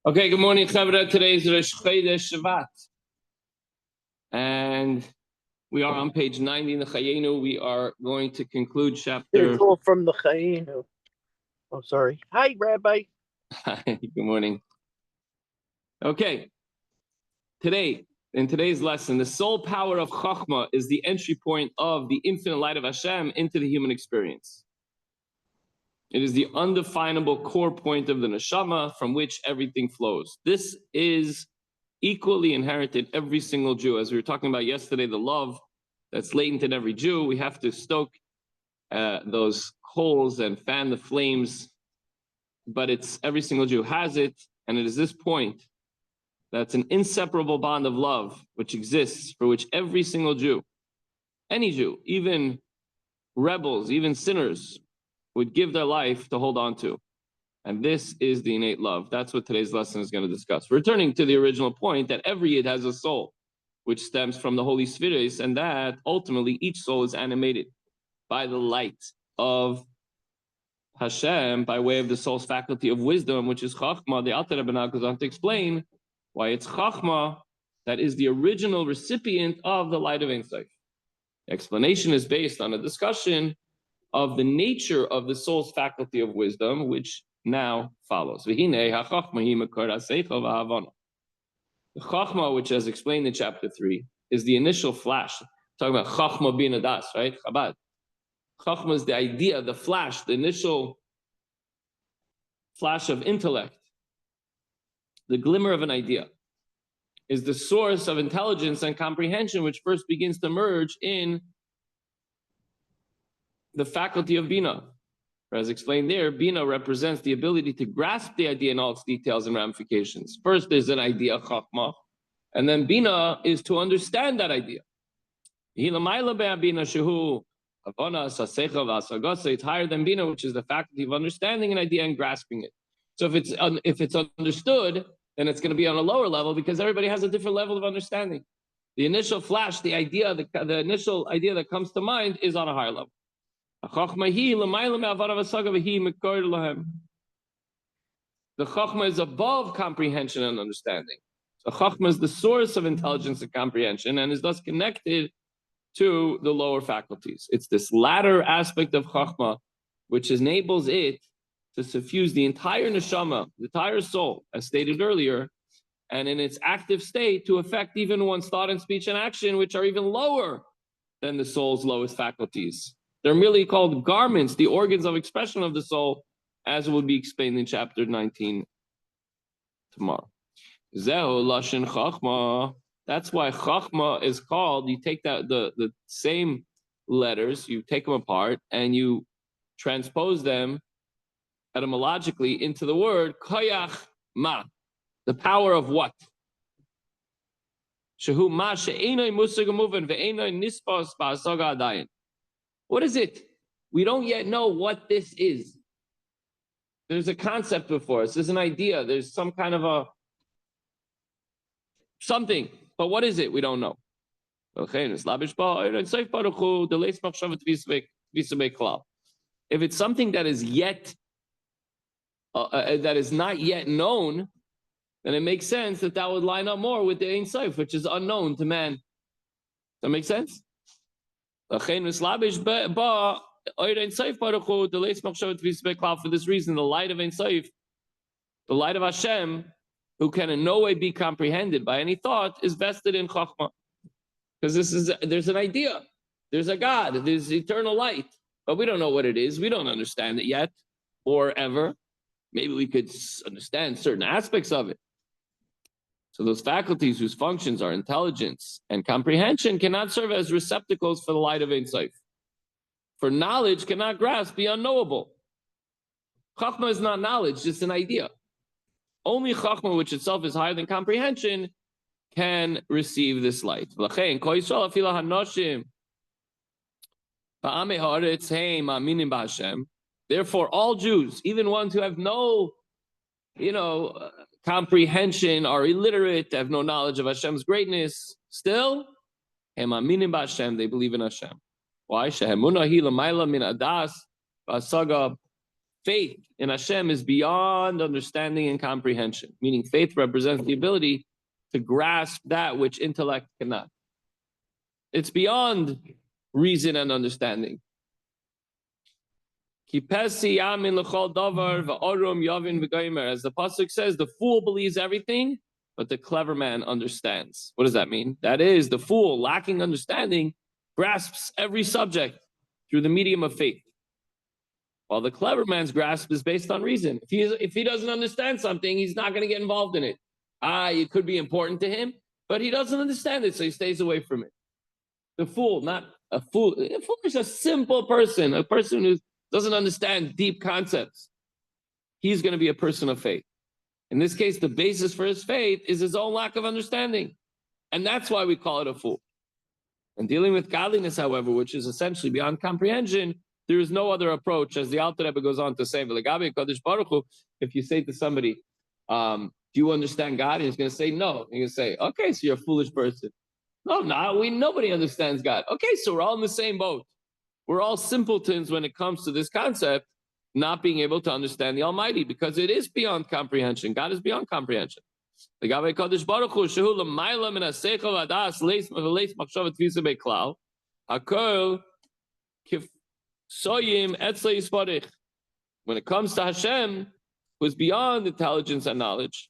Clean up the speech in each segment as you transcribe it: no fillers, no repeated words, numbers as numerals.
Okay, good morning, Chavra. Today is Rosh Chodesh Shevat. And we are on page 90 in the Chayenu. We are going to conclude chapter. It's all from the Chayenu. Oh, sorry. Hi, Rabbi. Hi, good morning. Okay. In today's lesson, the sole power of Chachma is the entry point of the infinite light of Hashem into the human experience. It is the undefinable core point of the neshama from which everything flows. This is equally inherent in every single Jew. As we were talking about yesterday, the love that's latent in every Jew, we have to stoke those coals and fan the flames, but it's every single Jew has it, and it is this point that's an inseparable bond of love which exists, for which every single Jew, any Jew, even rebels, even sinners, would give their life to hold on to. And this is the innate love. That's what today's lesson is going to discuss. Returning to the original point that every Yid has a soul, which stems from the Holy Spheres, and that ultimately each soul is animated by the light of Hashem by way of the soul's faculty of wisdom, which is Chachma. The Alter Rebbe goes on to explain why it's Chachma that is the original recipient of the light of Ein Sof. The explanation is based on a discussion of the nature of the soul's faculty of wisdom, which now follows. The Chachma, which as explained in chapter 3, is the initial flash. Talking about Chachma bin Adas, right? Chabad. Chachma is the idea, the flash, the initial flash of intellect. The glimmer of an idea is the source of intelligence and comprehension, which first begins to merge in the faculty of Bina. As explained there, Bina represents the ability to grasp the idea in all its details and ramifications. First, there's an idea, Chachma, and then Bina is to understand that idea. It's higher than Bina, which is the faculty of understanding an idea and grasping it. So if it's understood, then it's going to be on a lower level because everybody has a different level of understanding. The initial flash, the idea, the initial idea that comes to mind is on a higher level. The Chachma is above comprehension and understanding. So Chachma is the source of intelligence and comprehension and is thus connected to the lower faculties. It's this latter aspect of Chachma which enables it to suffuse the entire neshama, the entire soul, as stated earlier, and in its active state to affect even one's thought and speech and action, which are even lower than the soul's lowest faculties. They're merely called garments, the organs of expression of the soul, as will be explained in chapter 19 tomorrow. Zehu Lashon Chachma. That's why Chachma is called, you take the same letters, you take them apart, and you transpose them etymologically into the word Koyach Ma, the power of what? Shehu Ma she'enoi musig umuven ve'enoi nispas ba'asaga adayin. What is it? We don't yet know what this is. There's a concept before us. There's an idea. There's some kind of something. But what is it? We don't know. If it's something that is yet, that is not yet known, then it makes sense that would line up more with the Ein Sof, which is unknown to man. Does that make sense? For this reason, the light of Ein Sof, the light of Hashem, who can in no way be comprehended by any thought, is vested in Chachma. Because there's an idea, there's a God, there's eternal light, but we don't know what it is. We don't understand it yet, or ever. Maybe we could understand certain aspects of it. So those faculties whose functions are intelligence and comprehension cannot serve as receptacles for the light of Ein Sof. For knowledge cannot grasp the unknowable. Chachma is not knowledge, it's an idea. Only Chachma, which itself is higher than comprehension, can receive this light. Therefore, all Jews, even ones who have no, comprehension, are illiterate, have no knowledge of Hashem's greatness, still, they believe in Hashem. Why? faith in Hashem is beyond understanding and comprehension, meaning faith represents the ability to grasp that which intellect cannot. It's beyond reason and understanding. As the pasuk says, the fool believes everything, but the clever man understands. What does that mean? That is, the fool, lacking understanding, grasps every subject through the medium of faith, while the clever man's grasp is based on reason. If he doesn't understand something, he's not going to get involved in it. It could be important to him, but he doesn't understand it, so he stays away from it. The fool, not a fool. A fool is a simple person, a person who doesn't understand deep concepts. He's going to be a person of faith. In this case, the basis for his faith is his own lack of understanding. And that's why we call it a fool. And dealing with godliness, however, which is essentially beyond comprehension, there is no other approach. As the Alter Rebbe goes on to say, if you say to somebody, do you understand God? And he's going to say, no. And you're going to say, okay, so you're a foolish person. No, nobody understands God. Okay, so we're all in the same boat. We're all simpletons when it comes to this concept, not being able to understand the Almighty, because it is beyond comprehension. God is beyond comprehension. When it comes to Hashem, who is beyond intelligence and knowledge,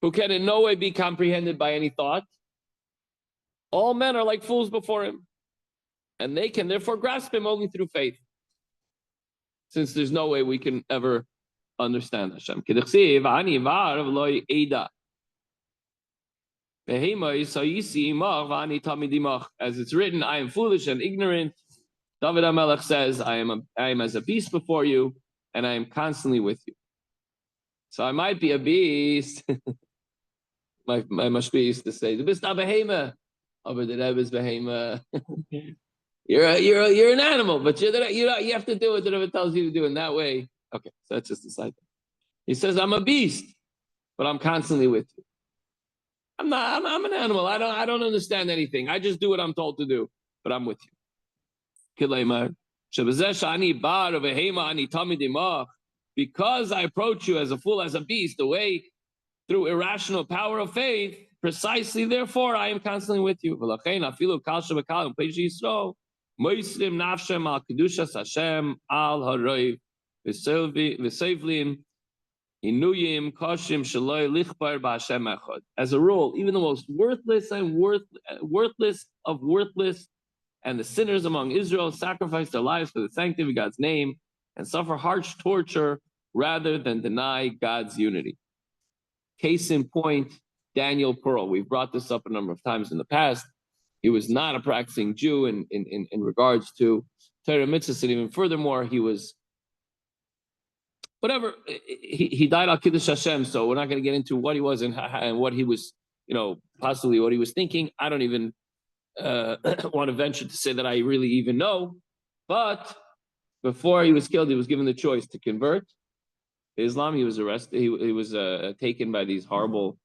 who can in no way be comprehended by any thought, all men are like fools before him, and they can therefore grasp him only through faith, since there's no way we can ever understand Hashem. As it's written, I am foolish and ignorant. David HaMelech says, I am as a beast before you, and I am constantly with you. So I might be a beast. my mashpia used to say, "Du bist a behema," aber der Rebbe is behema. You're an animal, but you have to do what the Rebbe tells you to do in that way. Okay, so that's just a side thing. He says, I'm a beast, but I'm constantly with you. I'm an animal. I don't understand anything. I just do what I'm told to do, but I'm with you. Because I approach you as a fool, as a beast, the way through irrational power of faith, precisely therefore I am constantly with you. As a rule, even the most worthless of worthless and the sinners among Israel sacrifice their lives for the sanctity of God's name and suffer harsh torture rather than deny God's unity. Case in point, Daniel Pearl. We've brought this up a number of times in the past. He was not a practicing Jew in regards to Torah mitzvahs, and even furthermore, he was whatever. He died al Kiddush Hashem, so we're not going to get into what he was and what he was, possibly what he was thinking. I don't even want to venture to say that I really even know. But before he was killed, he was given the choice to convert Islam. He was arrested. He was taken by these horrible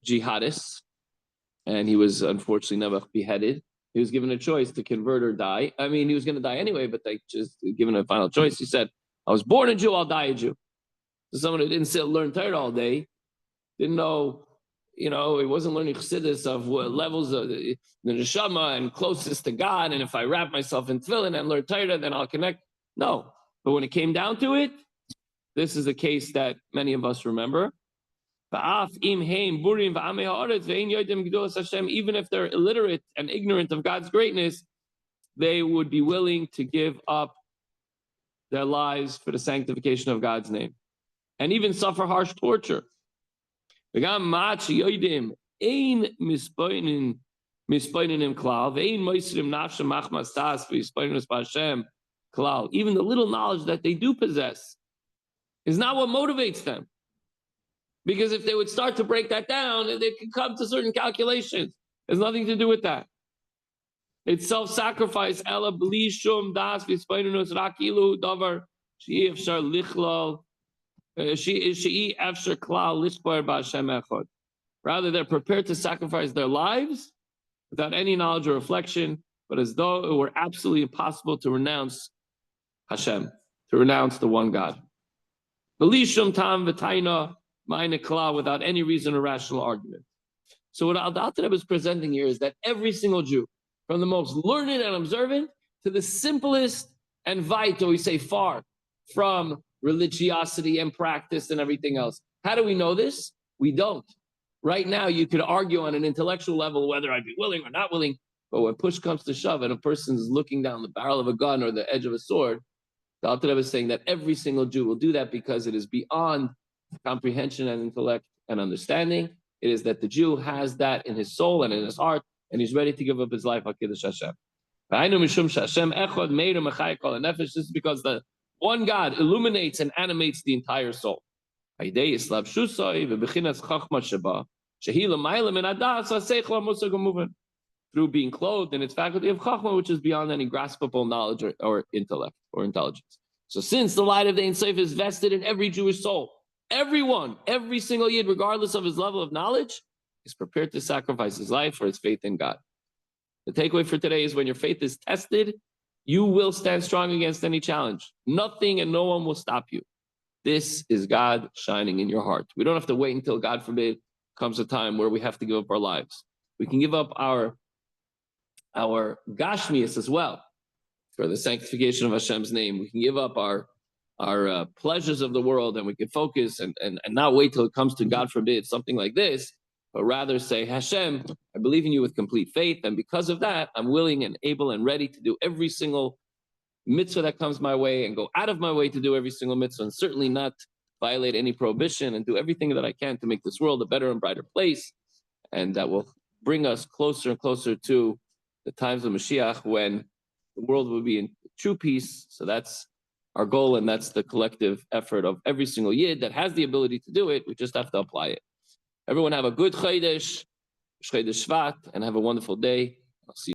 jihadists, and he was unfortunately never beheaded. He was given a choice to convert or die. I mean, he was going to die anyway, but they just given a final choice. He said, I was born a Jew, I'll die a Jew. So someone who didn't learn Torah all day, didn't know, he wasn't learning chassidus of what levels of the neshama and closest to God, and if I wrap myself in tefillin and learn Torah, then I'll connect. No. But when it came down to it, this is a case that many of us remember. Even if they're illiterate and ignorant of God's greatness, they would be willing to give up their lives for the sanctification of God's name, and even suffer harsh torture. Even the little knowledge that they do possess is not what motivates them. Because if they would start to break that down, they could come to certain calculations. There's nothing to do with that. It's self-sacrifice. Rather, they're prepared to sacrifice their lives without any knowledge or reflection but as though it were absolutely impossible to renounce Hashem, to renounce the one God. Without any reason or rational argument. So what Al-Alter Rebbe is presenting here is that every single Jew, from the most learned and observant to the simplest and vital, we say far from religiosity and practice and everything else. How do we know this? We don't. Right now, you could argue on an intellectual level whether I'd be willing or not willing, but when push comes to shove and a person is looking down the barrel of a gun or the edge of a sword, the Alter Rebbe is saying that every single Jew will do that because it is beyond comprehension and intellect and understanding. It is that the Jew has that in his soul and in his heart, and he's ready to give up his life al Kiddush Hashem. This is because the one God illuminates and animates the entire soul. Through being clothed in its faculty of Chachma, which is beyond any graspable knowledge or intellect or intelligence. So since the light of the Ein Sof is vested in every Jewish soul, everyone, every single Yid, regardless of his level of knowledge, is prepared to sacrifice his life for his faith in God. The takeaway for today is when your faith is tested, you will stand strong against any challenge. Nothing and no one will stop you. This is God shining in your heart. We don't have to wait until, God forbid, comes a time where we have to give up our lives. We can give up our gashmias as well for the sanctification of Hashem's name. We can give up our pleasures of the world, and we can focus and not wait till it comes to, God forbid, something like this, but rather say, Hashem, I believe in you with complete faith, and because of that, I'm willing and able and ready to do every single mitzvah that comes my way and go out of my way to do every single mitzvah and certainly not violate any prohibition and do everything that I can to make this world a better and brighter place. And that will bring us closer and closer to the times of Mashiach when the world will be in true peace. So that's our goal, and that's the collective effort of every single Yid that has the ability to do it. We just have to apply it. Everyone have a good Chodesh, Shevat, and have a wonderful day. I'll see you.